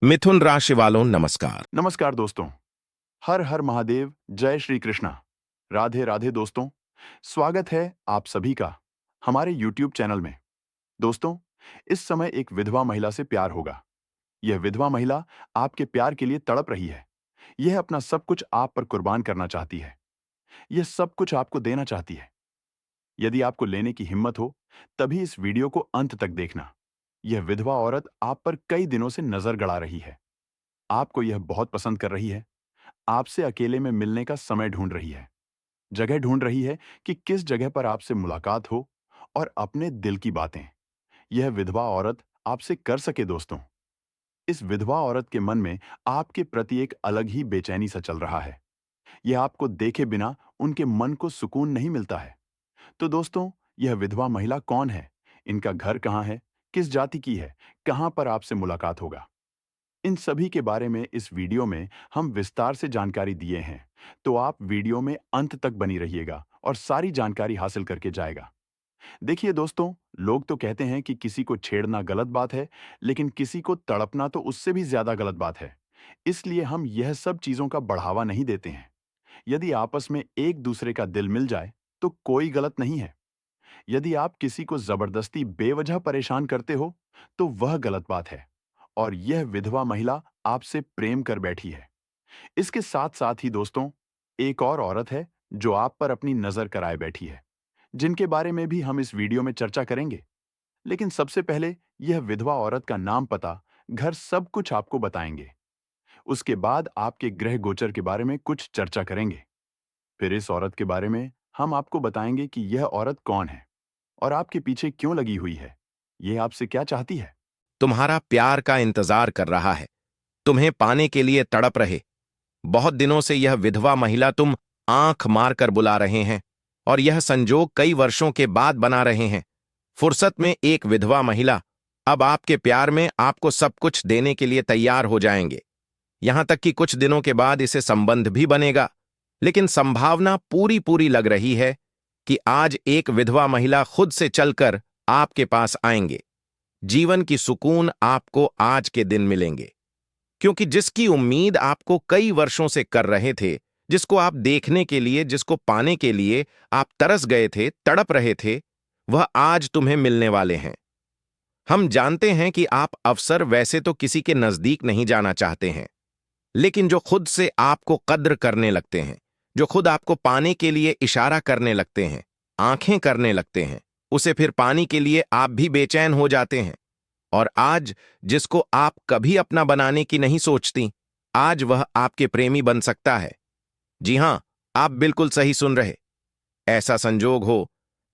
मिथुन राशि वालों नमस्कार। नमस्कार दोस्तों। हर हर महादेव, जय श्री कृष्णा। राधे राधे दोस्तों। स्वागत है आप सभी का हमारे YouTube चैनल में। दोस्तों, इस समय एक विधवा महिला से प्यार होगा। यह विधवा महिला आपके प्यार के लिए तड़प रही है। यह अपना सब कुछ आप पर कुर्बान करना चाहती है। यह सब कुछ आपको देना चाहती है। यदि आपको लेने की हिम्मत हो, तभी इस वीडियो को अंत तक देखना। यह विधवा औरत आप पर कई दिनों से नजर गड़ा रही है। आपको यह बहुत पसंद कर रही है। आपसे अकेले में मिलने का समय ढूंढ रही है। जगह ढूंढ रही है कि किस जगह पर आपसे मुलाकात हो और अपने दिल की बातें यह विधवा औरत आपसे कर सके। दोस्तों, इस विधवा औरत के मन में आपके प्रति एक अलग ही बेचैनी सा चल रहा है। यह आपको देखे बिना उनके मन को सुकून नहीं मिलता है। तो दोस्तों, यह विधवा महिला कौन है? इनका घर कहाँ है? किस जाति की है? कहाँ पर आपसे मुलाकात होगा? इन सभी के बारे में इस वीडियो में हम विस्तार से जानकारी दिए हैं। तो आप वीडियो में अंत तक बनी रहिएगा और सारी जानकारी हासिल करके जाएगा। देखिए दोस्तों, लोग तो कहते हैं कि किसी को छेड़ना गलत बात है, लेकिन किसी को तड़पना तो उससे भी ज्यादा गलत बात है। इसलिए हम यह सब चीजों का बढ़ावा नहीं देते हैं। यदि आपस में एक दूसरे का दिल मिल जाए तो कोई गलत नहीं है। यदि आप किसी को जबरदस्ती बेवजह परेशान करते हो तो वह गलत बात है। और यह विधवा महिला आपसे प्रेम कर बैठी है। इसके साथ साथ ही दोस्तों, एक और औरत है जो आप पर अपनी नजर कराए बैठी है, जिनके बारे में भी हम इस वीडियो में चर्चा करेंगे। लेकिन सबसे पहले यह विधवा औरत का नाम, पता, घर सब कुछ आपको बताएंगे। उसके बाद आपके ग्रह गोचर के बारे में कुछ चर्चा करेंगे। फिर इस औरत के बारे में हम आपको बताएंगे कि यह औरत कौन है और आपके पीछे क्यों लगी हुई है। यह आपसे क्या चाहती है? तुम्हारा प्यार का इंतजार कर रहा है, तुम्हें पाने के लिए तड़प रहे। बहुत दिनों से यह विधवा महिला तुम आंख मारकर बुला रहे हैं और यह संजोग कई वर्षों के बाद बना रहे हैं। फुर्सत में एक विधवा महिला अब आपके प्यार में आपको सब कुछ देने के लिए तैयार हो जाएंगे। यहां तक कि कुछ दिनों के बाद इसे संबंध भी बनेगा। लेकिन संभावना पूरी पूरी लग रही है कि आज एक विधवा महिला खुद से चलकर आपके पास आएंगे। जीवन की सुकून आपको आज के दिन मिलेंगे, क्योंकि जिसकी उम्मीद आपको कई वर्षों से कर रहे थे, जिसको आप देखने के लिए, जिसको पाने के लिए आप तरस गए थे, तड़प रहे थे, वह आज तुम्हें मिलने वाले हैं। हम जानते हैं कि आप अवसर वैसे तो किसी के नजदीक नहीं जाना चाहते हैं, लेकिन जो खुद से आपको कद्र करने लगते हैं, जो खुद आपको पाने के लिए इशारा करने लगते हैं, आंखें करने लगते हैं, उसे फिर पाने के लिए आप भी बेचैन हो जाते हैं। और आज जिसको आप कभी अपना बनाने की नहीं सोचती, आज वह आपके प्रेमी बन सकता है। जी हां, आप बिल्कुल सही सुन रहे। ऐसा संजोग हो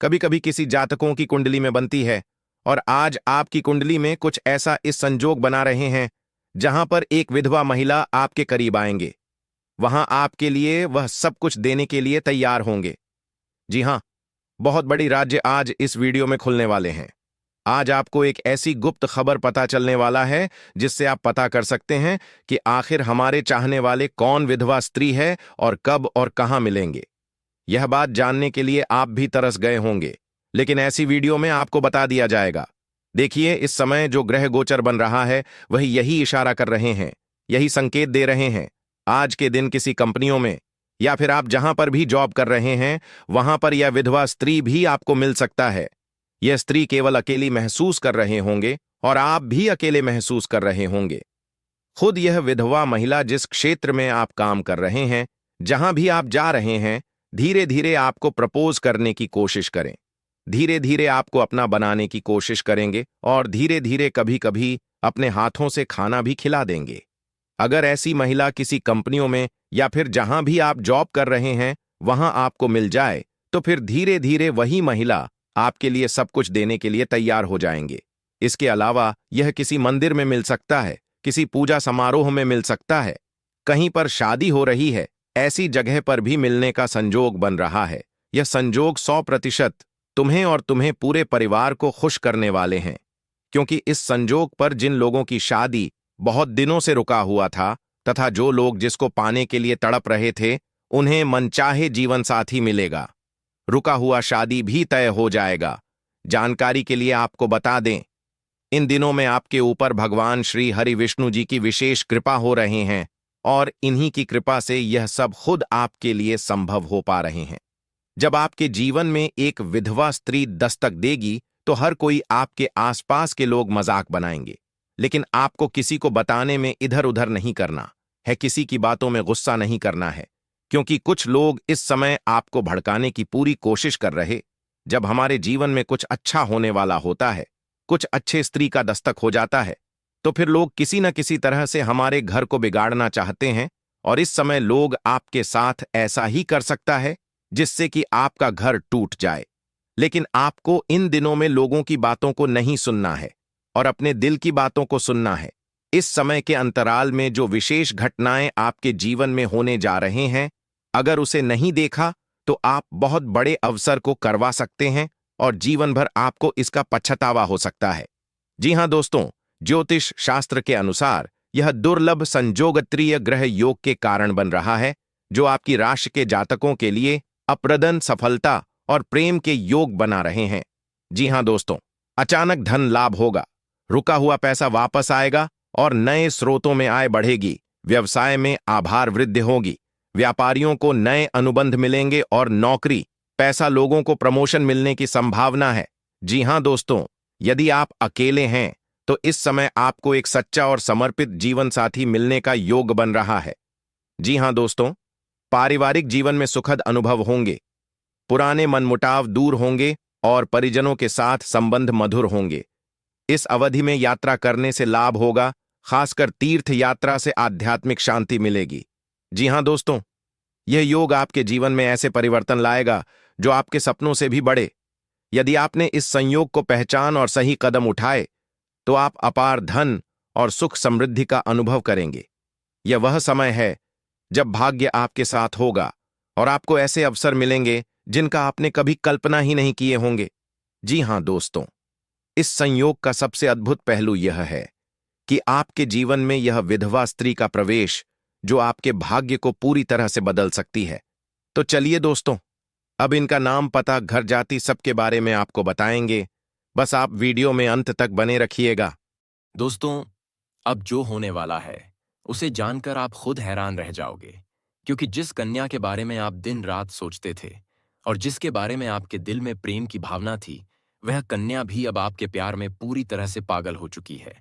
कभी कभी किसी जातकों की कुंडली में बनती है, और आज आपकी कुंडली में कुछ ऐसा इस संजोग बना रहे हैं जहां पर एक विधवा महिला आपके करीब आएंगे। वहां आपके लिए वह सब कुछ देने के लिए तैयार होंगे। जी हां, बहुत बड़ी राज्य आज इस वीडियो में खुलने वाले हैं। आज आपको एक ऐसी गुप्त खबर पता चलने वाला है जिससे आप पता कर सकते हैं कि आखिर हमारे चाहने वाले कौन विधवा स्त्री है और कब और कहां मिलेंगे। यह बात जानने के लिए आप भी तरस गए होंगे, लेकिन ऐसी वीडियो में आपको बता दिया जाएगा। देखिए, इस समय जो ग्रह गोचर बन रहा है वही यही इशारा कर रहे हैं, यही संकेत दे रहे हैं। आज के दिन किसी कंपनियों में या फिर आप जहां पर भी जॉब कर रहे हैं, वहां पर यह विधवा स्त्री भी आपको मिल सकता है। यह स्त्री केवल अकेली महसूस कर रहे होंगे और आप भी अकेले महसूस कर रहे होंगे। खुद यह विधवा महिला जिस क्षेत्र में आप काम कर रहे हैं, जहां भी आप जा रहे हैं, धीरे धीरे आपको प्रपोज करने की कोशिश करें। धीरे धीरे आपको अपना बनाने की कोशिश करेंगे और धीरे धीरे कभी कभी अपने हाथों से खाना भी खिला देंगे। अगर ऐसी महिला किसी कंपनियों में या फिर जहां भी आप जॉब कर रहे हैं वहां आपको मिल जाए, तो फिर धीरे धीरे वही महिला आपके लिए सब कुछ देने के लिए तैयार हो जाएंगे। इसके अलावा यह किसी मंदिर में मिल सकता है, किसी पूजा समारोह में मिल सकता है, कहीं पर शादी हो रही है, ऐसी जगह पर भी मिलने का संजोग बन रहा है। यह संजोग 100% तुम्हें और तुम्हें पूरे परिवार को खुश करने वाले हैं, क्योंकि इस संजोग पर जिन लोगों की शादी बहुत दिनों से रुका हुआ था तथा जो लोग जिसको पाने के लिए तड़प रहे थे, उन्हें मनचाहे जीवन साथी मिलेगा। रुका हुआ शादी भी तय हो जाएगा। जानकारी के लिए आपको बता दें, इन दिनों में आपके ऊपर भगवान श्री हरि विष्णु जी की विशेष कृपा हो रहे हैं और इन्हीं की कृपा से यह सब खुद आपके लिए संभव हो पा रहे हैं। जब आपके जीवन में एक विधवा स्त्री दस्तक देगी तो हर कोई आपके आसपास के लोग मजाक बनाएंगे, लेकिन आपको किसी को बताने में इधर उधर नहीं करना है, किसी की बातों में गुस्सा नहीं करना है, क्योंकि कुछ लोग इस समय आपको भड़काने की पूरी कोशिश कर रहे। जब हमारे जीवन में कुछ अच्छा होने वाला होता है, कुछ अच्छे स्त्री का दस्तक हो जाता है, तो फिर लोग किसी न किसी तरह से हमारे घर को बिगाड़ना चाहते हैं, और इस समय लोग आपके साथ ऐसा ही कर सकता है जिससे कि आपका घर टूट जाए। लेकिन आपको इन दिनों में लोगों की बातों को नहीं सुनना है और अपने दिल की बातों को सुनना है। इस समय के अंतराल में जो विशेष घटनाएं आपके जीवन में होने जा रहे हैं, अगर उसे नहीं देखा तो आप बहुत बड़े अवसर को करवा सकते हैं और जीवन भर आपको इसका पछतावा हो सकता है। जी हां दोस्तों, ज्योतिष शास्त्र के अनुसार यह दुर्लभ संजोगत्रीय ग्रह योग के कारण बन रहा है, जो आपकी राशि के जातकों के लिए अप्रदन सफलता और प्रेम के योग बना रहे हैं। जी हां दोस्तों, अचानक धन लाभ होगा, रुका हुआ पैसा वापस आएगा और नए स्रोतों में आय बढ़ेगी। व्यवसाय में आभार वृद्धि होगी, व्यापारियों को नए अनुबंध मिलेंगे और नौकरी पैसा लोगों को प्रमोशन मिलने की संभावना है। जी हां दोस्तों, यदि आप अकेले हैं तो इस समय आपको एक सच्चा और समर्पित जीवन साथी मिलने का योग बन रहा है। जी हां दोस्तों, पारिवारिक जीवन में सुखद अनुभव होंगे, पुराने मनमुटाव दूर होंगे और परिजनों के साथ संबंध मधुर होंगे। इस अवधि में यात्रा करने से लाभ होगा, खासकर तीर्थ यात्रा से आध्यात्मिक शांति मिलेगी। जी हां दोस्तों, यह योग आपके जीवन में ऐसे परिवर्तन लाएगा जो आपके सपनों से भी बड़े। यदि आपने इस संयोग को पहचान और सही कदम उठाए तो आप अपार धन और सुख समृद्धि का अनुभव करेंगे। यह वह समय है जब भाग्य आपके साथ होगा और आपको ऐसे अवसर मिलेंगे जिनका आपने कभी कल्पना ही नहीं किए होंगे। जी हां दोस्तों, इस संयोग का सबसे अद्भुत पहलू यह है कि आपके जीवन में यह विधवा स्त्री का प्रवेश जो आपके भाग्य को पूरी तरह से बदल सकती है। तो चलिए दोस्तों, अब इनका नाम, पता, घर जाति सबके बारे में आपको बताएंगे। बस आप वीडियो में अंत तक बने रखिएगा। दोस्तों, अब जो होने वाला है उसे जानकर आप खुद हैरान रह जाओगे, क्योंकि जिस कन्या के बारे में आप दिन रात सोचते थे और जिसके बारे में आपके दिल में प्रेम की भावना थी, वह कन्या भी अब आपके प्यार में पूरी तरह से पागल हो चुकी है।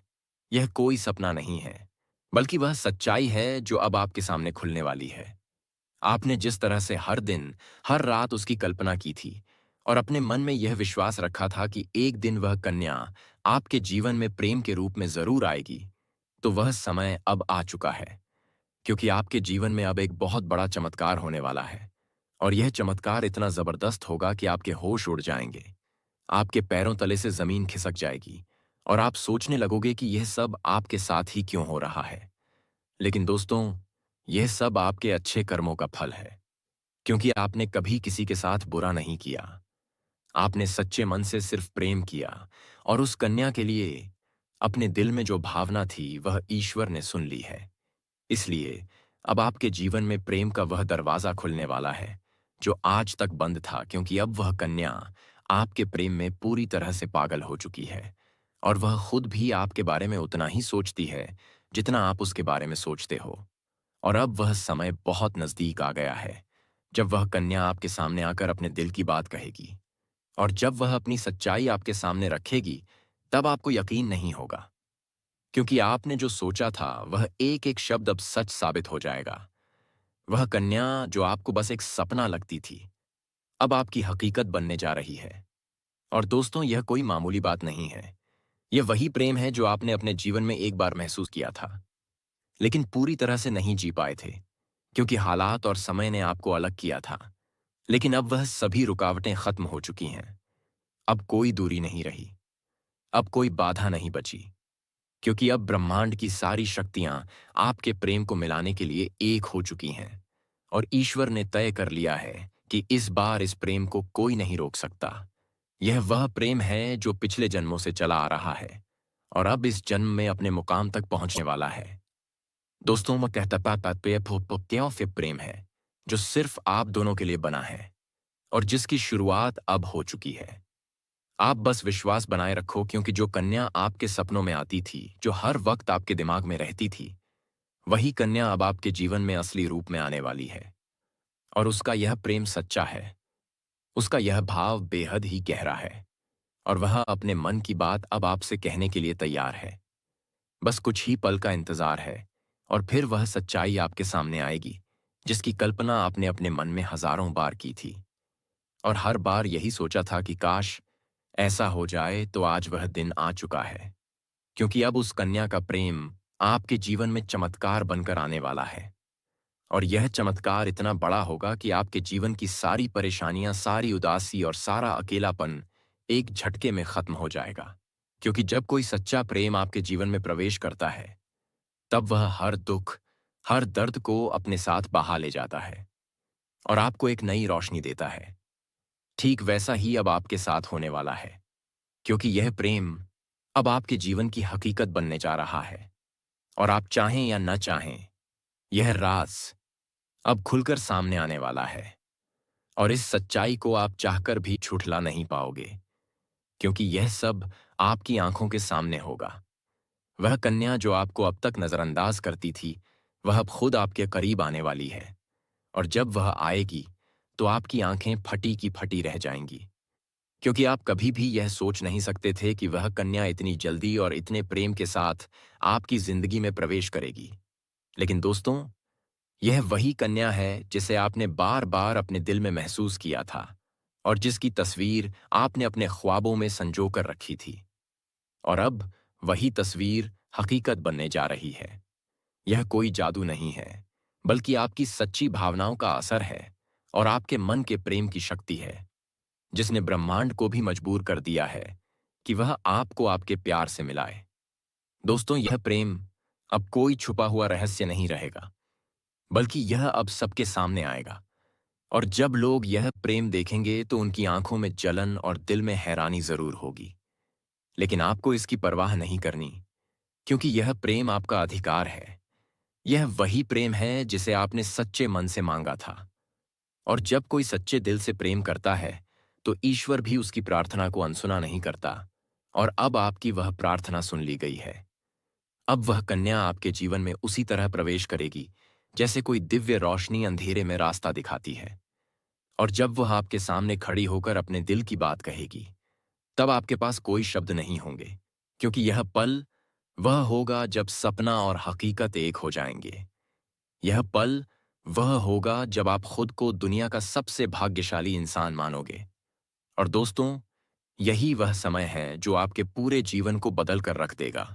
यह कोई सपना नहीं है, बल्कि वह सच्चाई है जो अब आपके सामने खुलने वाली है। आपने जिस तरह से हर दिन हर रात उसकी कल्पना की थी और अपने मन में यह विश्वास रखा था कि एक दिन वह कन्या आपके जीवन में प्रेम के रूप में जरूर आएगी, तो वह समय अब आ चुका है। क्योंकि आपके जीवन में अब एक बहुत बड़ा चमत्कार होने वाला है, और यह चमत्कार इतना जबरदस्त होगा कि आपके होश उड़ जाएंगे, आपके पैरों तले से जमीन खिसक जाएगी और आप सोचने लगोगे कि यह सब आपके साथ ही क्यों हो रहा है। लेकिन दोस्तों, यह सब आपके अच्छे कर्मों का फल है, क्योंकि आपने कभी किसी के साथ बुरा नहीं किया। आपने सच्चे मन से सिर्फ प्रेम किया और उस कन्या के लिए अपने दिल में जो भावना थी वह ईश्वर ने सुन ली है। इसलिए अब आपके जीवन में प्रेम का वह दरवाजा खुलने वाला है जो आज तक बंद था, क्योंकि अब वह कन्या आपके प्रेम में पूरी तरह से पागल हो चुकी है और वह खुद भी आपके बारे में उतना ही सोचती है जितना आप उसके बारे में सोचते हो। और अब वह समय बहुत नजदीक आ गया है जब वह कन्या आपके सामने आकर अपने दिल की बात कहेगी, और जब वह अपनी सच्चाई आपके सामने रखेगी तब आपको यकीन नहीं होगा, क्योंकि आपने जो सोचा था वह एक एक शब्द अब सच साबित हो जाएगा। वह कन्या जो आपको बस एक सपना लगती थी, अब आपकी हकीकत बनने जा रही है। और दोस्तों, यह कोई मामूली बात नहीं है। यह वही प्रेम है जो आपने अपने जीवन में एक बार महसूस किया था, लेकिन पूरी तरह से नहीं जी पाए थे, क्योंकि हालात और समय ने आपको अलग किया था। लेकिन अब वह सभी रुकावटें खत्म हो चुकी हैं। अब कोई दूरी नहीं रही, अब कोई बाधा नहीं बची, क्योंकि अब ब्रह्मांड की सारी शक्तियां आपके प्रेम को मिलाने के लिए एक हो चुकी हैं, और ईश्वर ने तय कर लिया है कि इस बार इस प्रेम को कोई नहीं रोक सकता। यह वह प्रेम है जो पिछले जन्मों से चला आ रहा है और अब इस जन्म में अपने मुकाम तक पहुंचने वाला है। दोस्तों, मैं कहता पाता से प्रेम है जो सिर्फ आप दोनों के लिए बना है और जिसकी शुरुआत अब हो चुकी है। आप बस विश्वास बनाए रखो, क्योंकि जो कन्या आपके सपनों में आती थी, जो हर वक्त आपके दिमाग में रहती थी, वही कन्या अब आपके जीवन में असली रूप में आने वाली है। और उसका यह प्रेम सच्चा है, उसका यह भाव बेहद ही गहरा है, और वह अपने मन की बात अब आपसे कहने के लिए तैयार है। बस कुछ ही पल का इंतजार है, और फिर वह सच्चाई आपके सामने आएगी, जिसकी कल्पना आपने अपने मन में हजारों बार की थी, और हर बार यही सोचा था कि काश ऐसा हो जाए। तो आज वह दिन आ चुका है, क्योंकि अब उस कन्या का प्रेम आपके जीवन में चमत्कार बनकर आने वाला है। और यह चमत्कार इतना बड़ा होगा कि आपके जीवन की सारी परेशानियां, सारी उदासी और सारा अकेलापन एक झटके में खत्म हो जाएगा। क्योंकि जब कोई सच्चा प्रेम आपके जीवन में प्रवेश करता है, तब वह हर दुख, हर दर्द को अपने साथ बहा ले जाता है और आपको एक नई रोशनी देता है। ठीक वैसा ही अब आपके साथ होने वाला है, क्योंकि यह प्रेम अब आपके जीवन की हकीकत बनने जा रहा है। और आप चाहें या न चाहें, यह राज अब खुलकर सामने आने वाला है, और इस सच्चाई को आप चाहकर भी छुटला नहीं पाओगे, क्योंकि यह सब आपकी आंखों के सामने होगा। वह कन्या जो आपको अब तक नजरअंदाज करती थी, वह अब खुद आपके करीब आने वाली है, और जब वह आएगी तो आपकी आंखें फटी की फटी रह जाएंगी, क्योंकि आप कभी भी यह सोच नहीं सकते थे कि वह कन्या इतनी जल्दी और इतने प्रेम के साथ आपकी जिंदगी में प्रवेश करेगी। लेकिन दोस्तों, यह वही कन्या है जिसे आपने बार बार अपने दिल में महसूस किया था, और जिसकी तस्वीर आपने अपने ख्वाबों में संजो कर रखी थी। और अब वही तस्वीर हकीकत बनने जा रही है। यह कोई जादू नहीं है, बल्कि आपकी सच्ची भावनाओं का असर है, और आपके मन के प्रेम की शक्ति है, जिसने ब्रह्मांड को भी मजबूर कर दिया है कि वह आपको आपके प्यार से मिलाए। दोस्तों, यह प्रेम अब कोई छुपा हुआ रहस्य नहीं रहेगा, बल्कि यह अब सबके सामने आएगा। और जब लोग यह प्रेम देखेंगे तो उनकी आंखों में जलन और दिल में हैरानी जरूर होगी। लेकिन आपको इसकी परवाह नहीं करनी, क्योंकि यह प्रेम आपका अधिकार है। यह वही प्रेम है जिसे आपने सच्चे मन से मांगा था। और जब कोई सच्चे दिल से प्रेम करता है, तो ईश्वर भी उसकी प्रार्थना को अनसुना नहीं करता। और अब आपकी वह प्रार्थना सुन ली गई है। अब वह कन्या आपके जीवन में उसी तरह प्रवेश करेगी, जैसे कोई दिव्य रोशनी अंधेरे में रास्ता दिखाती है। और जब वह आपके सामने खड़ी होकर अपने दिल की बात कहेगी, तब आपके पास कोई शब्द नहीं होंगे, क्योंकि यह पल वह होगा जब सपना और हकीकत एक हो जाएंगे। यह पल वह होगा जब आप खुद को दुनिया का सबसे भाग्यशाली इंसान मानोगे। और दोस्तों, यही वह समय है जो आपके पूरे जीवन को बदल कर रख देगा।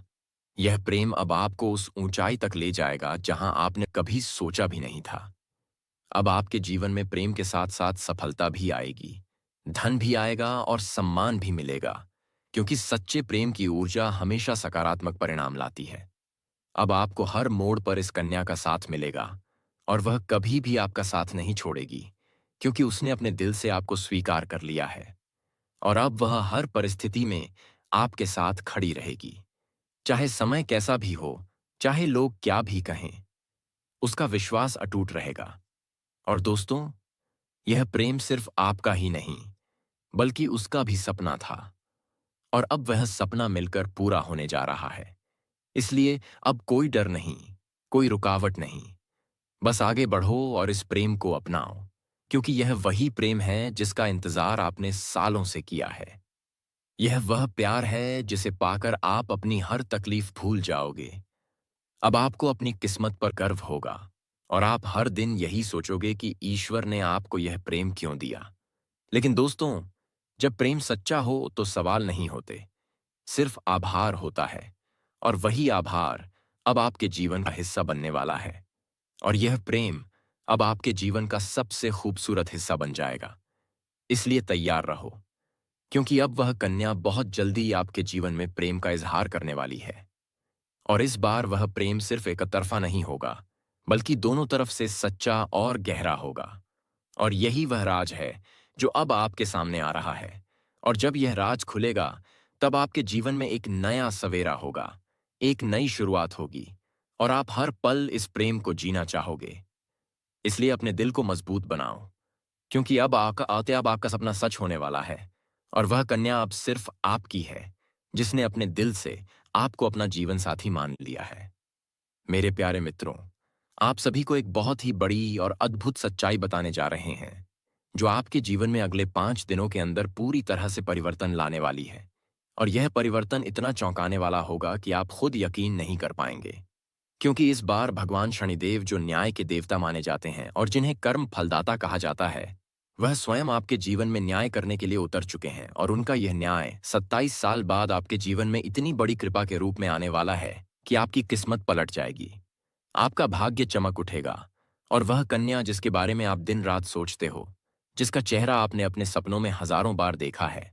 यह प्रेम अब आपको उस ऊंचाई तक ले जाएगा जहां आपने कभी सोचा भी नहीं था। अब आपके जीवन में प्रेम के साथ साथ सफलता भी आएगी, धन भी आएगा और सम्मान भी मिलेगा, क्योंकि सच्चे प्रेम की ऊर्जा हमेशा सकारात्मक परिणाम लाती है। अब आपको हर मोड़ पर इस कन्या का साथ मिलेगा, और वह कभी भी आपका साथ नहीं छोड़ेगी, क्योंकि उसने अपने दिल से आपको स्वीकार कर लिया है। और अब वह हर परिस्थिति में आपके साथ खड़ी रहेगी, चाहे समय कैसा भी हो, चाहे लोग क्या भी कहें, उसका विश्वास अटूट रहेगा। और दोस्तों, यह प्रेम सिर्फ आपका ही नहीं, बल्कि उसका भी सपना था, और अब वह सपना मिलकर पूरा होने जा रहा है। इसलिए अब कोई डर नहीं, कोई रुकावट नहीं। बस आगे बढ़ो और इस प्रेम को अपनाओ, क्योंकि यह वही प्रेम है जिसका इंतजार आपने सालों से किया है। यह वह प्यार है जिसे पाकर आप अपनी हर तकलीफ भूल जाओगे। अब आपको अपनी किस्मत पर गर्व होगा, और आप हर दिन यही सोचोगे कि ईश्वर ने आपको यह प्रेम क्यों दिया। लेकिन दोस्तों, जब प्रेम सच्चा हो तो सवाल नहीं होते, सिर्फ आभार होता है। और वही आभार अब आपके जीवन का हिस्सा बनने वाला है। और यह प्रेम अब आपके जीवन का सबसे खूबसूरत हिस्सा बन जाएगा। इसलिए तैयार रहो, क्योंकि अब वह कन्या बहुत जल्दी आपके जीवन में प्रेम का इजहार करने वाली है। और इस बार वह प्रेम सिर्फ एक तरफा नहीं होगा, बल्कि दोनों तरफ से सच्चा और गहरा होगा। और यही वह राज है जो अब आपके सामने आ रहा है। और जब यह राज खुलेगा, तब आपके जीवन में एक नया सवेरा होगा, एक नई शुरुआत होगी, और आप हर पल इस प्रेम को जीना चाहोगे। इसलिए अपने दिल को मजबूत बनाओ, क्योंकि अब आपका सपना सच होने वाला है, और वह कन्या अब सिर्फ आपकी है, जिसने अपने दिल से आपको अपना जीवन साथी मान लिया है। मेरे प्यारे मित्रों, आप सभी को एक बहुत ही बड़ी और अद्भुत सच्चाई बताने जा रहे हैं, जो आपके जीवन में अगले 5 दिनों के अंदर पूरी तरह से परिवर्तन लाने वाली है। और यह परिवर्तन इतना चौंकाने वाला होगा कि आप खुद यकीन नहीं कर पाएंगे। क्योंकि इस बार भगवान शनिदेव, जो न्याय के देवता माने जाते हैं और जिन्हें कर्म फलदाता कहा जाता है, वह स्वयं आपके जीवन में न्याय करने के लिए उतर चुके हैं। और उनका यह न्याय 27 साल बाद आपके जीवन में इतनी बड़ी कृपा के रूप में आने वाला है कि आपकी किस्मत पलट जाएगी, आपका भाग्य चमक उठेगा। और वह कन्या जिसके बारे में आप दिन रात सोचते हो, जिसका चेहरा आपने अपने सपनों में हजारों बार देखा है,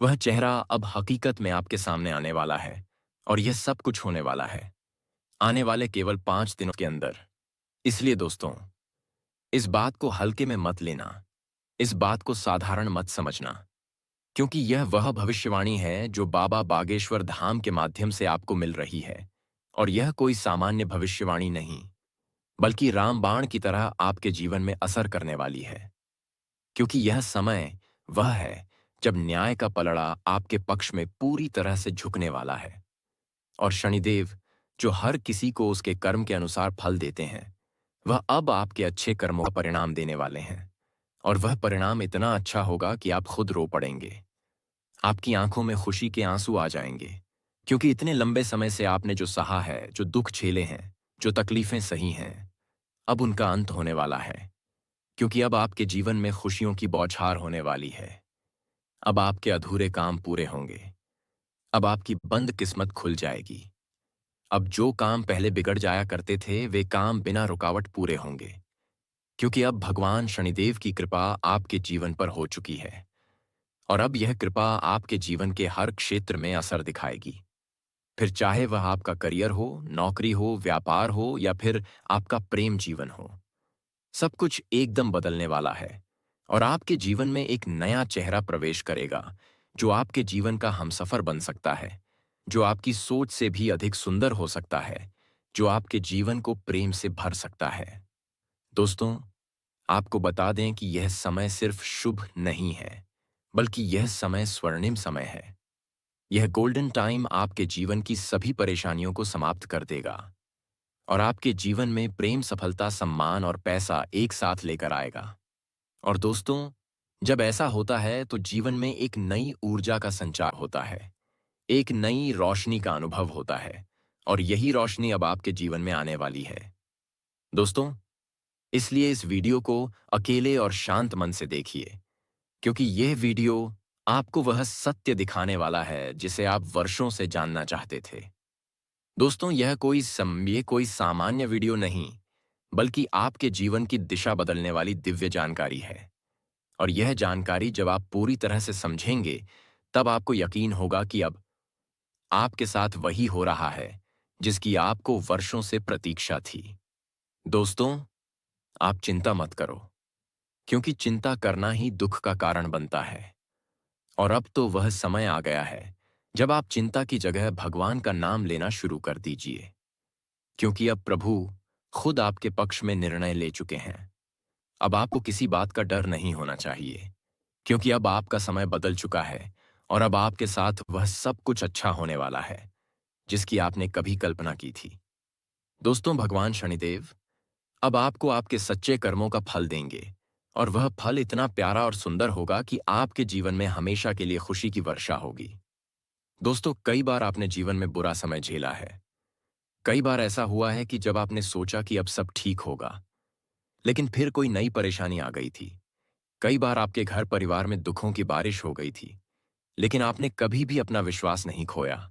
वह चेहरा अब हकीकत में आपके सामने आने वाला है। और यह सब कुछ होने वाला है आने वाले केवल 5 दिनों के अंदर। इसलिए दोस्तों, इस बात को हल्के में मत लेना, इस बात को साधारण मत समझना, क्योंकि यह वह भविष्यवाणी है जो बाबा बागेश्वर धाम के माध्यम से आपको मिल रही है। और यह कोई सामान्य भविष्यवाणी नहीं, बल्कि रामबाण की तरह आपके जीवन में असर करने वाली है। क्योंकि यह समय वह है जब न्याय का पलड़ा आपके पक्ष में पूरी तरह से झुकने वाला है। और शनिदेव, जो हर किसी को उसके कर्म के अनुसार फल देते हैं, वह अब आपके अच्छे कर्मों का परिणाम देने वाले हैं। और वह परिणाम इतना अच्छा होगा कि आप खुद रो पड़ेंगे, आपकी आंखों में खुशी के आंसू आ जाएंगे। क्योंकि इतने लंबे समय से आपने जो सहा है, जो दुख झेले हैं, जो तकलीफें सही हैं, अब उनका अंत होने वाला है। क्योंकि अब आपके जीवन में खुशियों की बौछार होने वाली है। अब आपके अधूरे काम पूरे होंगे, अब आपकी बंद किस्मत खुल जाएगी। अब जो काम पहले बिगड़ जाया करते थे, वे काम बिना रुकावट पूरे होंगे। क्योंकि अब भगवान शनिदेव की कृपा आपके जीवन पर हो चुकी है। और अब यह कृपा आपके जीवन के हर क्षेत्र में असर दिखाएगी। फिर चाहे वह आपका करियर हो, नौकरी हो, व्यापार हो, या फिर आपका प्रेम जीवन हो, सब कुछ एकदम बदलने वाला है। और आपके जीवन में एक नया चेहरा प्रवेश करेगा, जो आपके जीवन का हमसफर बन सकता है, जो आपकी सोच से भी अधिक सुंदर हो सकता है, जो आपके जीवन को प्रेम से भर सकता है। दोस्तों, आपको बता दें कि यह समय सिर्फ शुभ नहीं है, बल्कि यह समय स्वर्णिम समय है। यह गोल्डन टाइम आपके जीवन की सभी परेशानियों को समाप्त कर देगा और आपके जीवन में प्रेम, सफलता, सम्मान और पैसा एक साथ लेकर आएगा। और दोस्तों, जब ऐसा होता है तो जीवन में एक नई ऊर्जा का संचार होता है, एक नई रोशनी का अनुभव होता है। और यही रोशनी अब आपके जीवन में आने वाली है। दोस्तों, इसलिए इस वीडियो को अकेले और शांत मन से देखिए, क्योंकि यह वीडियो आपको वह सत्य दिखाने वाला है जिसे आप वर्षों से जानना चाहते थे। दोस्तों, ये कोई सामान्य वीडियो नहीं, बल्कि आपके जीवन की दिशा बदलने वाली दिव्य जानकारी है। और यह जानकारी जब आप पूरी तरह से समझेंगे, तब आपको यकीन होगा कि अब आपके साथ वही हो रहा है जिसकी आपको वर्षों से प्रतीक्षा थी। दोस्तों, आप चिंता मत करो, क्योंकि चिंता करना ही दुख का कारण बनता है। और अब तो वह समय आ गया है जब आप चिंता की जगह भगवान का नाम लेना शुरू कर दीजिए। क्योंकि अब प्रभु खुद आपके पक्ष में निर्णय ले चुके हैं। अब आपको किसी बात का डर नहीं होना चाहिए, क्योंकि अब आपका समय बदल चुका है और अब आपके साथ वह सब कुछ अच्छा होने वाला है जिसकी आपने कभी कल्पना की थी। दोस्तों, भगवान शनिदेव अब आपको आपके सच्चे कर्मों का फल देंगे, और वह फल इतना प्यारा और सुंदर होगा कि आपके जीवन में हमेशा के लिए खुशी की वर्षा होगी। दोस्तों, कई बार आपने जीवन में बुरा समय झेला है। कई बार ऐसा हुआ है कि जब आपने सोचा कि अब सब ठीक होगा, लेकिन फिर कोई नई परेशानी आ गई थी। कई बार आपके घर परिवार में दुखों की बारिश हो गई थी, लेकिन आपने कभी भी अपना विश्वास नहीं खोया।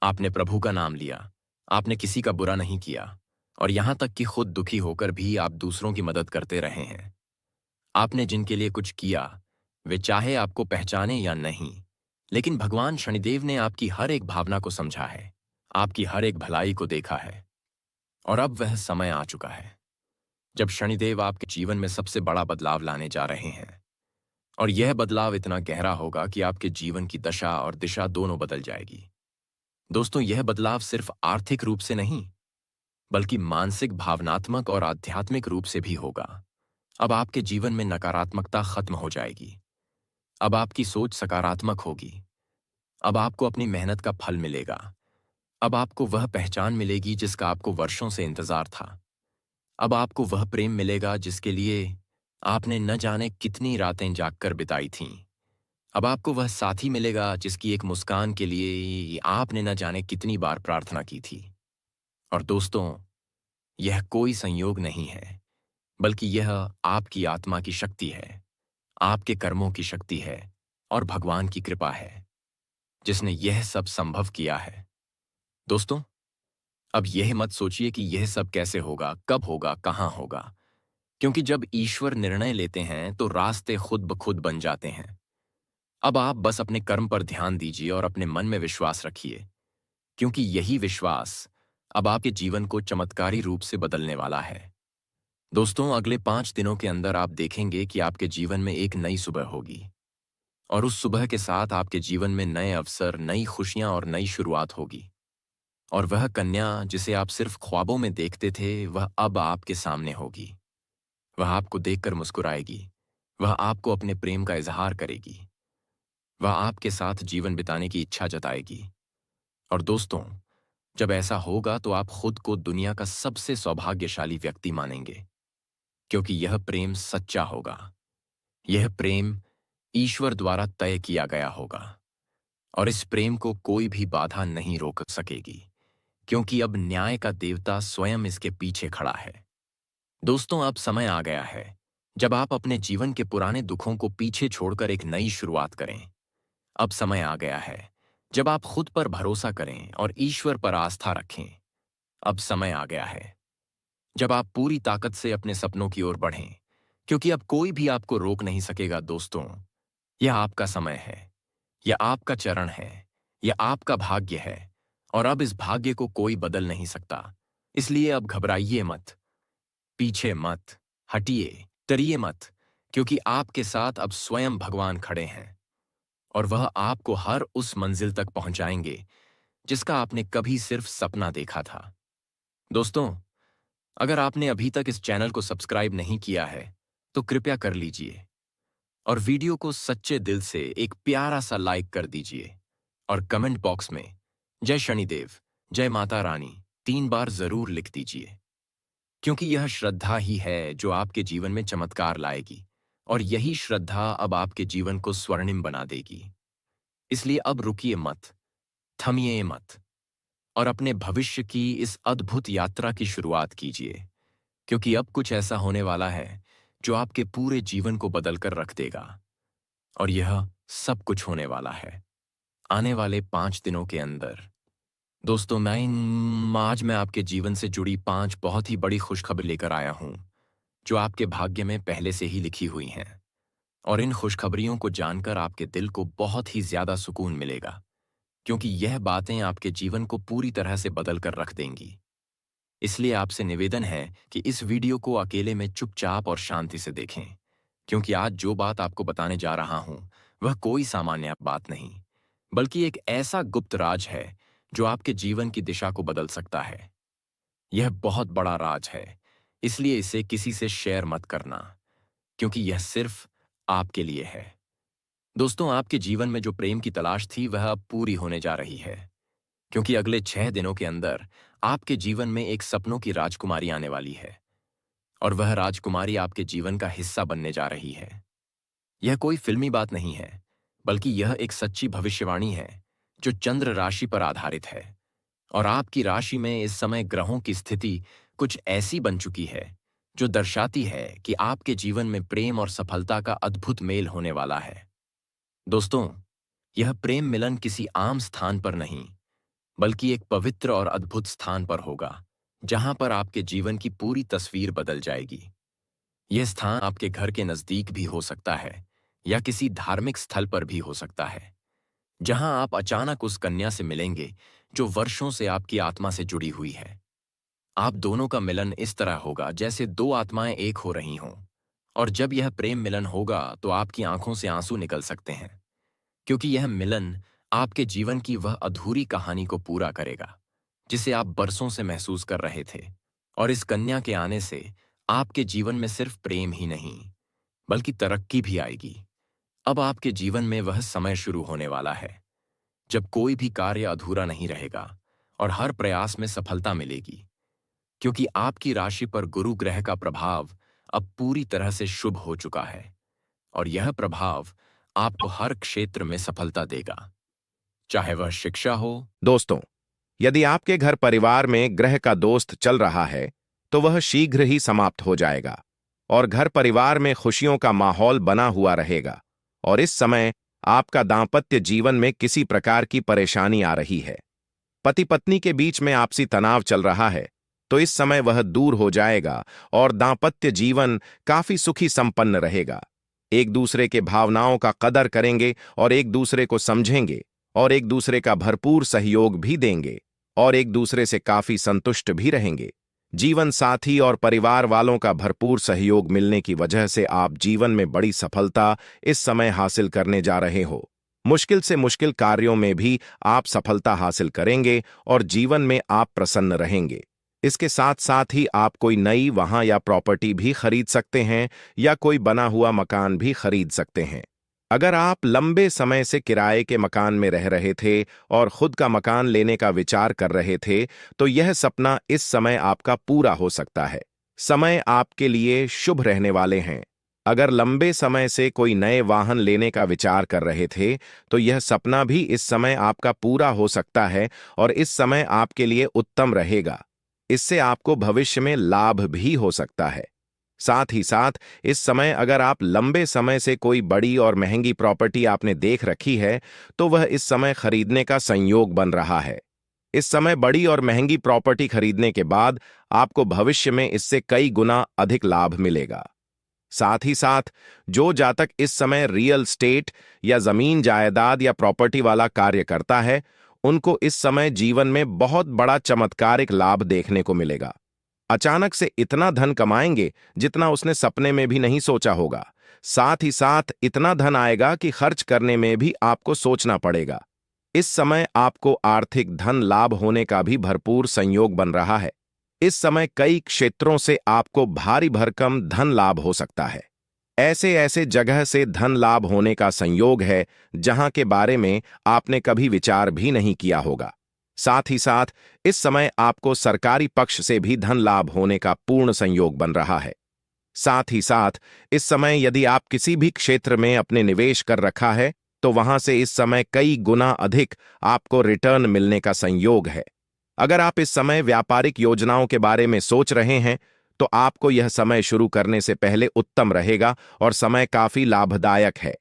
आपने प्रभु का नाम लिया, आपने किसी का बुरा नहीं किया, और यहां तक कि खुद दुखी होकर भी आप दूसरों की मदद करते रहे हैं। आपने जिनके लिए कुछ किया, वे चाहे आपको पहचाने या नहीं, लेकिन भगवान शनिदेव ने आपकी हर एक भावना को समझा है, आपकी हर एक भलाई को देखा है। और अब वह समय आ चुका है जब शनिदेव आपके जीवन में सबसे बड़ा बदलाव लाने जा रहे हैं। और यह बदलाव इतना गहरा होगा कि आपके जीवन की दशा और दिशा दोनों बदल जाएगी। दोस्तों, यह बदलाव सिर्फ आर्थिक रूप से नहीं, बल्कि मानसिक, भावनात्मक और आध्यात्मिक रूप से भी होगा। अब आपके जीवन में नकारात्मकता खत्म हो जाएगी। अब आपकी सोच सकारात्मक होगी। अब आपको अपनी मेहनत का फल मिलेगा। अब आपको वह पहचान मिलेगी जिसका आपको वर्षों से इंतजार था। अब आपको वह प्रेम मिलेगा जिसके लिए आपने न जाने कितनी रातें जागकर बिताई थीं। अब आपको वह साथी मिलेगा जिसकी एक मुस्कान के लिए आपने न जाने कितनी बार प्रार्थना की थी। और दोस्तों, यह कोई संयोग नहीं है, बल्कि यह आपकी आत्मा की शक्ति है, आपके कर्मों की शक्ति है और भगवान की कृपा है, जिसने यह सब संभव किया है। दोस्तों, अब यह मत सोचिए कि यह सब कैसे होगा, कब होगा, कहाँ होगा, क्योंकि जब ईश्वर निर्णय लेते हैं तो रास्ते खुद ब खुद बन जाते हैं। अब आप बस अपने कर्म पर ध्यान दीजिए और अपने मन में विश्वास रखिए, क्योंकि यही विश्वास अब आपके जीवन को चमत्कारी रूप से बदलने वाला है। दोस्तों, अगले 5 दिनों के अंदर आप देखेंगे कि आपके जीवन में एक नई सुबह होगी, और उस सुबह के साथ आपके जीवन में नए अवसर, नई खुशियां और नई शुरुआत होगी। और वह कन्या जिसे आप सिर्फ ख्वाबों में देखते थे, वह अब आपके सामने होगी। वह आपको देखकर मुस्कुराएगी। वह आपको अपने प्रेम का इजहार करेगी। वह आपके साथ जीवन बिताने की इच्छा जताएगी। और दोस्तों, जब ऐसा होगा तो आप खुद को दुनिया का सबसे सौभाग्यशाली व्यक्ति मानेंगे, क्योंकि यह प्रेम सच्चा होगा। यह प्रेम ईश्वर द्वारा तय किया गया होगा, और इस प्रेम को कोई भी बाधा नहीं रोक सकेगी, क्योंकि अब न्याय का देवता स्वयं इसके पीछे खड़ा है। दोस्तों, अब समय आ गया है जब आप अपने जीवन के पुराने दुखों को पीछे छोड़कर एक नई शुरुआत करें। अब समय आ गया है जब आप खुद पर भरोसा करें और ईश्वर पर आस्था रखें। अब समय आ गया है जब आप पूरी ताकत से अपने सपनों की ओर बढ़ें, क्योंकि अब कोई भी आपको रोक नहीं सकेगा। दोस्तों, यह आपका समय है, यह आपका चरण है, यह आपका भाग्य है, और अब इस भाग्य को कोई बदल नहीं सकता। इसलिए अब घबराइए मत, पीछे मत हटिए, डरिए मत, क्योंकि आपके साथ अब स्वयं भगवान खड़े हैं, और वह आपको हर उस मंजिल तक पहुंचाएंगे जिसका आपने कभी सिर्फ सपना देखा था। दोस्तों, अगर आपने अभी तक इस चैनल को सब्सक्राइब नहीं किया है तो कृपया कर लीजिए, और वीडियो को सच्चे दिल से एक प्यारा सा लाइक कर दीजिए, और कमेंट बॉक्स में जय शनिदेव, जय माता रानी 3 बार जरूर लिख दीजिए, क्योंकि यह श्रद्धा ही है जो आपके जीवन में चमत्कार लाएगी, और यही श्रद्धा अब आपके जीवन को स्वर्णिम बना देगी। इसलिए अब रुकिए मत, थमिए मत, और अपने भविष्य की इस अद्भुत यात्रा की शुरुआत कीजिए, क्योंकि अब कुछ ऐसा होने वाला है जो आपके पूरे जीवन को बदलकर रख देगा। और यह सब कुछ होने वाला है आने वाले 5 दिनों के अंदर। दोस्तों, आज मैं आपके जीवन से जुड़ी 5 बहुत ही बड़ी खुशखबरी लेकर आया हूं, जो आपके भाग्य में पहले से ही लिखी हुई हैं। और इन खुशखबरियों को जानकर आपके दिल को बहुत ही ज्यादा सुकून मिलेगा, क्योंकि यह बातें आपके जीवन को पूरी तरह से बदल कर रख देंगी। इसलिए आपसे निवेदन है कि इस वीडियो को अकेले में चुपचाप और शांति से देखें, क्योंकि आज जो बात आपको बताने जा रहा हूं वह कोई सामान्य बात नहीं, बल्कि एक ऐसा गुप्त राज है जो आपके जीवन की दिशा को बदल सकता है। यह बहुत बड़ा राज है, इसलिए इसे किसी से शेयर मत करना, क्योंकि यह सिर्फ आपके लिए है। दोस्तों, आपके जीवन में जो प्रेम की तलाश थी वह अब पूरी होने जा रही है, क्योंकि अगले 6 दिनों के अंदर आपके जीवन में एक सपनों की राजकुमारी आने वाली है, और वह राजकुमारी आपके जीवन का हिस्सा बनने जा रही है। यह कोई फिल्मी बात नहीं है, बल्कि यह एक सच्ची भविष्यवाणी है जो चंद्र राशि पर आधारित है। और आपकी राशि में इस समय ग्रहों की स्थिति कुछ ऐसी बन चुकी है जो दर्शाती है कि आपके जीवन में प्रेम और सफलता का अद्भुत मेल होने वाला है। दोस्तों, यह प्रेम मिलन किसी आम स्थान पर नहीं, बल्कि एक पवित्र और अद्भुत स्थान पर होगा, जहां पर आपके जीवन की पूरी तस्वीर बदल जाएगी। यह स्थान आपके घर के नजदीक भी हो सकता है, या किसी धार्मिक स्थल पर भी हो सकता है, जहां आप अचानक उस कन्या से मिलेंगे जो वर्षों से आपकी आत्मा से जुड़ी हुई है। आप दोनों का मिलन इस तरह होगा जैसे 2 आत्माएं एक हो रही हों, और जब यह प्रेम मिलन होगा तो आपकी आंखों से आंसू निकल सकते हैं, क्योंकि यह मिलन आपके जीवन की वह अधूरी कहानी को पूरा करेगा जिसे आप बरसों से महसूस कर रहे थे। और इस कन्या के आने से आपके जीवन में सिर्फ प्रेम ही नहीं, बल्कि तरक्की भी आएगी। अब आपके जीवन में वह समय शुरू होने वाला है जब कोई भी कार्य अधूरा नहीं रहेगा और हर प्रयास में सफलता मिलेगी, क्योंकि आपकी राशि पर गुरु ग्रह का प्रभाव अब पूरी तरह से शुभ हो चुका है और यह प्रभाव आपको हर क्षेत्र में सफलता देगा, चाहे वह शिक्षा हो। दोस्तों, यदि आपके घर परिवार में ग्रह का दोस्त चल रहा है तो वह शीघ्र ही समाप्त हो जाएगा और घर परिवार में खुशियों का माहौल बना हुआ रहेगा। और इस समय आपका दांपत्य जीवन में किसी प्रकार की परेशानी आ रही है, पति पत्नी के बीच में आपसी तनाव चल रहा है, तो इस समय वह दूर हो जाएगा और दांपत्य जीवन काफी सुखी संपन्न रहेगा। एक दूसरे के भावनाओं का कदर करेंगे और एक दूसरे को समझेंगे और एक दूसरे का भरपूर सहयोग भी देंगे और एक दूसरे से काफी संतुष्ट भी रहेंगे। जीवन साथी और परिवार वालों का भरपूर सहयोग मिलने की वजह से आप जीवन में बड़ी सफलता इस समय हासिल करने जा रहे हो। मुश्किल से मुश्किल कार्यों में भी आप सफलता हासिल करेंगे और जीवन में आप प्रसन्न रहेंगे। इसके साथ साथ ही आप कोई नई वाहन या प्रॉपर्टी भी खरीद सकते हैं या कोई बना हुआ मकान भी खरीद सकते हैं। अगर आप लंबे समय से किराए के मकान में रह रहे थे और खुद का मकान लेने का विचार कर रहे थे, तो यह सपना इस समय आपका पूरा हो सकता है। समय आपके लिए शुभ रहने वाले हैं। अगर लंबे समय से कोई नए वाहन लेने का विचार कर रहे थे, तो यह सपना भी इस समय आपका पूरा हो सकता है और इस समय आपके लिए उत्तम रहेगा। इससे आपको भविष्य में लाभ भी हो सकता है। साथ ही साथ इस समय अगर आप लंबे समय से कोई बड़ी और महंगी प्रॉपर्टी आपने देख रखी है, तो वह इस समय खरीदने का संयोग बन रहा है। इस समय बड़ी और महंगी प्रॉपर्टी खरीदने के बाद आपको भविष्य में इससे कई गुना अधिक लाभ मिलेगा। साथ ही साथ जो जातक इस समय रियल स्टेट या जमीन जायदाद या प्रॉपर्टी वाला कार्य करता है, उनको इस समय जीवन में बहुत बड़ा चमत्कारिक लाभ देखने को मिलेगा। अचानक से इतना धन कमाएंगे जितना उसने सपने में भी नहीं सोचा होगा। साथ ही साथ इतना धन आएगा कि खर्च करने में भी आपको सोचना पड़ेगा। इस समय आपको आर्थिक धन लाभ होने का भी भरपूर संयोग बन रहा है। इस समय कई क्षेत्रों से आपको भारी भरकम धन लाभ हो सकता है। ऐसे ऐसे जगह से धन लाभ होने का संयोग है जहां के बारे में आपने कभी विचार भी नहीं किया होगा। साथ ही साथ इस समय आपको सरकारी पक्ष से भी धन लाभ होने का पूर्ण संयोग बन रहा है। साथ ही साथ इस समय यदि आप किसी भी क्षेत्र में अपने निवेश कर रखा है, तो वहां से इस समय कई गुना अधिक आपको रिटर्न मिलने का संयोग है। अगर आप इस समय व्यापारिक योजनाओं के बारे में सोच रहे हैं, तो आपको यह समय शुरू करने से पहले उत्तम रहेगा और समय काफी लाभदायक है।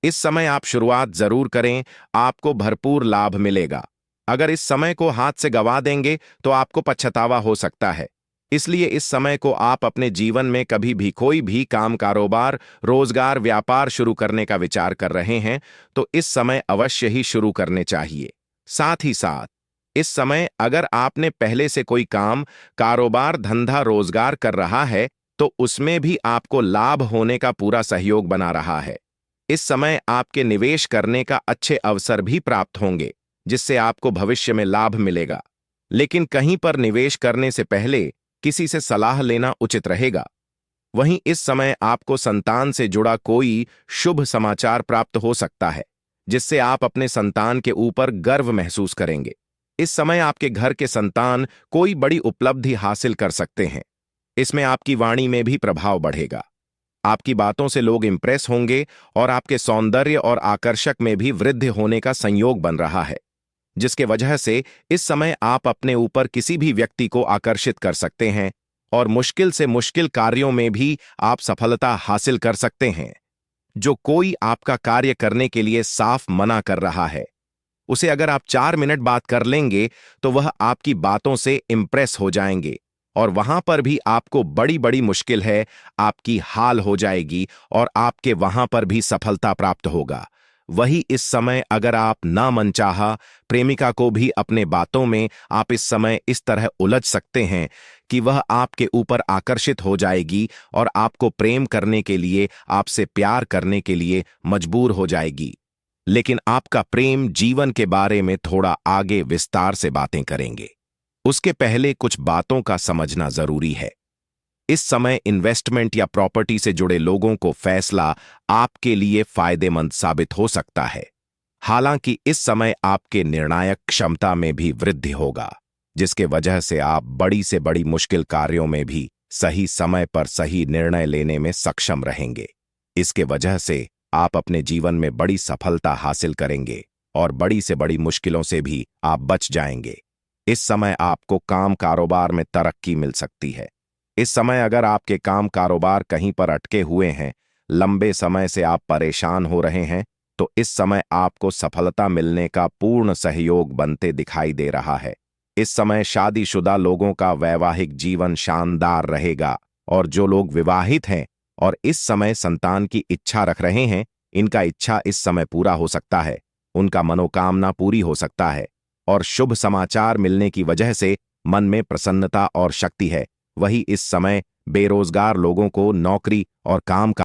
इस समय आप शुरुआत जरूर करें, आपको भरपूर लाभ मिलेगा। अगर इस समय को हाथ से गंवा देंगे तो आपको पछतावा हो सकता है। इसलिए इस समय को आप अपने जीवन में कभी भी कोई भी काम, कारोबार, रोजगार, व्यापार शुरू करने का विचार कर रहे हैं, तो इस समय अवश्य ही शुरू करने चाहिए। साथ ही साथ इस समय अगर आपने पहले से कोई काम, कारोबार, धंधा, रोजगार कर रहा है, तो उसमें भी आपको लाभ होने का पूरा सहयोग बना रहा है। इस समय आपके निवेश करने का अच्छे अवसर भी प्राप्त होंगे, जिससे आपको भविष्य में लाभ मिलेगा। लेकिन कहीं पर निवेश करने से पहले किसी से सलाह लेना उचित रहेगा। वहीं इस समय आपको संतान से जुड़ा कोई शुभ समाचार प्राप्त हो सकता है, जिससे आप अपने संतान के ऊपर गर्व महसूस करेंगे। इस समय आपके घर के संतान कोई बड़ी उपलब्धि हासिल कर सकते हैं। इसमें आपकी वाणी में भी प्रभाव बढ़ेगा। आपकी बातों से लोग इंप्रेस होंगे और आपके सौंदर्य और आकर्षक में भी वृद्धि होने का संयोग बन रहा है, जिसके वजह से इस समय आप अपने ऊपर किसी भी व्यक्ति को आकर्षित कर सकते हैं और मुश्किल से मुश्किल कार्यों में भी आप सफलता हासिल कर सकते हैं। जो कोई आपका कार्य करने के लिए साफ मना कर रहा है, उसे अगर आप 4 मिनट बात कर लेंगे तो वह आपकी बातों से इंप्रेस हो जाएंगे और वहां पर भी आपको बड़ी बड़ी मुश्किल है, आपकी हाल हो जाएगी और आपके वहां पर भी सफलता प्राप्त होगा। वही इस समय अगर आप ना मनचाहा प्रेमिका को भी अपने बातों में आप इस समय इस तरह उलझ सकते हैं कि वह आपके ऊपर आकर्षित हो जाएगी और आपको प्रेम करने के लिए, आपसे प्यार करने के लिए मजबूर हो जाएगी। लेकिन आपका प्रेम जीवन के बारे में थोड़ा आगे विस्तार से बातें करेंगे। उसके पहले कुछ बातों का समझना जरूरी है। इस समय इन्वेस्टमेंट या प्रॉपर्टी से जुड़े लोगों को फैसला आपके लिए फायदेमंद साबित हो सकता है। हालांकि इस समय आपके निर्णायक क्षमता में भी वृद्धि होगा, जिसके वजह से आप बड़ी से बड़ी मुश्किल कार्यों में भी सही समय पर सही निर्णय लेने में सक्षम रहेंगे। इसके वजह से आप अपने जीवन में बड़ी सफलता हासिल करेंगे और बड़ी से बड़ी मुश्किलों से भी आप बच जाएंगे। इस समय आपको काम कारोबार में तरक्की मिल सकती है। इस समय अगर आपके काम कारोबार कहीं पर अटके हुए हैं, लंबे समय से आप परेशान हो रहे हैं, तो इस समय आपको सफलता मिलने का पूर्ण सहयोग बनते दिखाई दे रहा है। इस समय शादीशुदा लोगों का वैवाहिक जीवन शानदार रहेगा और जो लोग विवाहित हैं और इस समय संतान की इच्छा रख रहे हैं, इनका इच्छा इस समय पूरा हो सकता है, उनका मनोकामना पूरी हो सकता है और शुभ समाचार मिलने की वजह से मन में प्रसन्नता और शक्ति है। वही इस समय बेरोजगार लोगों को नौकरी और काम का